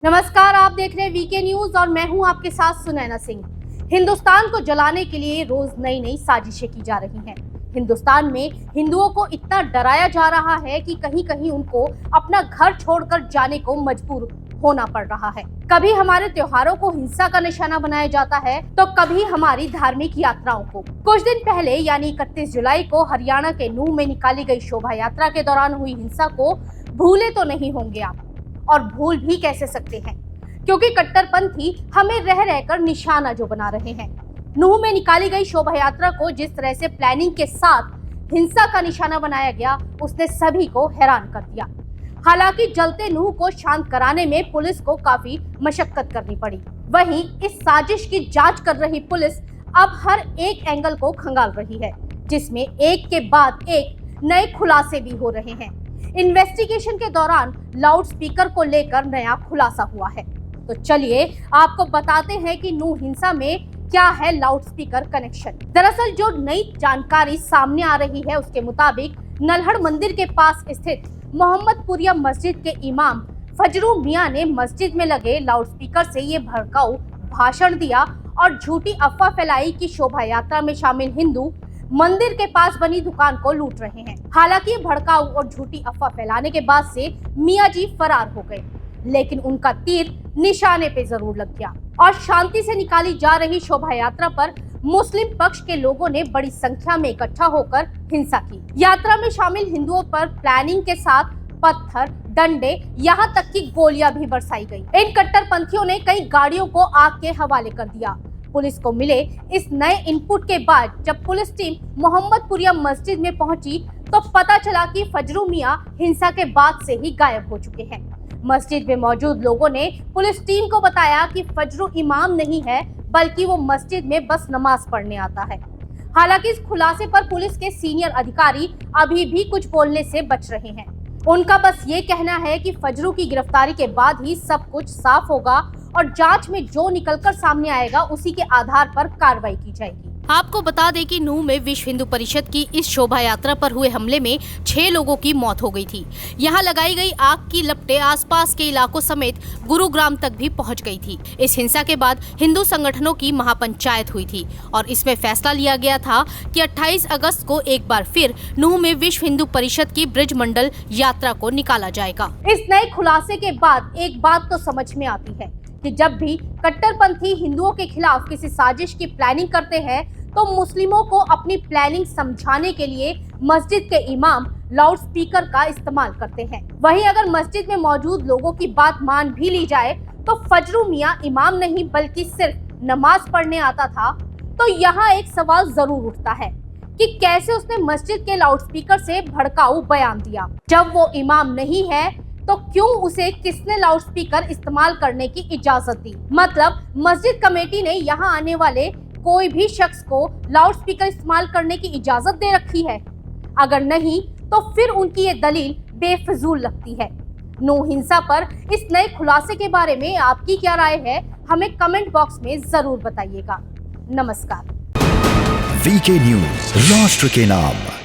नमस्कार, आप देख रहे हैं वीके न्यूज और मैं हूं आपके साथ सुनैना सिंह। हिंदुस्तान को जलाने के लिए रोज नई नई साजिशें की जा रही हैं। हिंदुस्तान में हिंदुओं को इतना डराया जा रहा है कि कहीं कहीं उनको अपना घर छोड़कर जाने को मजबूर होना पड़ रहा है। कभी हमारे त्योहारों को हिंसा का निशाना बनाया जाता है तो कभी हमारी धार्मिक यात्राओं को। कुछ दिन पहले यानी 31 जुलाई को हरियाणा के नूंह में निकाली गई शोभा यात्रा के दौरान हुई हिंसा को भूले तो नहीं होंगे आप, और भूल भी कैसे सकते हैं, क्योंकि कट्टरपंथी हमें रह रहकर निशाना जो बना रहे हैं। नूंह में निकाली गई शोभा यात्रा को जिस तरह से प्लानिंग के साथ हिंसा का निशाना बनाया गया, उसने सभी को हैरान कर दिया। हालांकि जलते नूंह को शांत कराने में पुलिस को काफी मशक्कत करनी पड़ी। वहीं इस साजिश की जांच कर रही पुलिस अब हर एक एंगल को खंगाल रही है, जिसमें एक के बाद एक नए खुलासे भी हो रहे हैं। इन्वेस्टिगेशन के दौरान लाउड स्पीकर को लेकर नया खुलासा हुआ है, तो चलिए आपको बताते हैं कि नूंह हिंसा में क्या है लाउड स्पीकर कनेक्शन। दरअसल जो नई जानकारी सामने आ रही है उसके मुताबिक नल्हड़ मंदिर के पास स्थित मोहम्मदपुरिया मस्जिद के इमाम फजरू मियां ने मस्जिद में लगे लाउड स्पीकर से ये भड़काऊ भाषण दिया और झूठी अफवाह फैलाई कि शोभा यात्रा में शामिल हिंदू मंदिर के पास बनी दुकान को लूट रहे हैं। हालांकि भड़काऊ और झूठी अफवाह फैलाने के बाद से मियां जी फरार हो गए, लेकिन उनका तीर निशाने पे जरूर लग गया और शांति से निकाली जा रही शोभा यात्रा पर मुस्लिम पक्ष के लोगों ने बड़ी संख्या में इकट्ठा होकर हिंसा की। यात्रा में शामिल हिंदुओं पर प्लानिंग के साथ पत्थर, डंडे, यहाँ तक कि गोलियां भी बरसाई गई। इन कट्टरपंथियों ने कई गाड़ियों को आग के हवाले कर दिया। पुलिस को मिले इस नए इनपुट के बाद जब पुलिस टीम मोहम्मदपुरिया मस्जिद में पहुंची तो पता चला कि फजरू मियां हिंसा के बाद से ही गायब हो चुके हैं। मस्जिद में मौजूद लोगों ने पुलिस टीम को बताया कि फजरू इमाम नहीं है, बल्कि वो मस्जिद में बस नमाज पढ़ने आता है। हालांकि इस खुलासे पर पुलिस के सीनियर अधिकारी अभी भी कुछ बोलने से बच रहे हैं। उनका बस ये कहना है कि फजरू की गिरफ्तारी के बाद ही सब कुछ साफ होगा और जांच में जो निकलकर सामने आएगा उसी के आधार पर कार्रवाई की जाएगी। आपको बता दें कि नूंह में विश्व हिंदू परिषद की इस शोभा यात्रा पर हुए हमले में 6 लोगों की मौत हो गई थी। यहां लगाई गई आग की लपटें आसपास के इलाकों समेत गुरुग्राम तक भी पहुंच गई थी। इस हिंसा के बाद हिंदू संगठनों की महापंचायत हुई थी और इसमें फैसला लिया गया था कि 28 अगस्त को एक बार फिर नूंह में विश्व हिंदू परिषद की ब्रिज मंडल यात्रा को निकाला जाएगा। इस नए खुलासे के बाद एक बात तो समझ में आती है कि जब भी कट्टरपंथी हिंदुओं के खिलाफ किसी साजिश की प्लानिंग करते हैं तो मुस्लिमों को अपनी प्लानिंग समझाने के लिए मस्जिद के इमाम लाउड स्पीकर का इस्तेमाल करते हैं। वहीं अगर मस्जिद में मौजूद लोगों की बात मान भी ली जाए तो फजरू मियां इमाम नहीं बल्कि सिर्फ नमाज पढ़ने आता था, तो यहाँ एक सवाल जरूर उठता है कि कैसे उसने मस्जिद के लाउड स्पीकर से भड़काऊ बयान दिया। जब वो इमाम नहीं है तो क्यों उसे किसने लाउड स्पीकर इस्तेमाल करने की इजाजत दी? मतलब मस्जिद कमेटी ने यहाँ आने वाले कोई भी शख्स को लाउड स्पीकर इस्तेमाल करने की इजाजत दे रखी है? अगर नहीं तो फिर उनकी ये दलील बेफिजूल लगती है। नूंह हिंसा पर इस नए खुलासे के बारे में आपकी क्या राय है, हमें कमेंट बॉक्स में जरूर बताइएगा। नमस्कार। वीके न्यूज, राष्ट्र के नाम।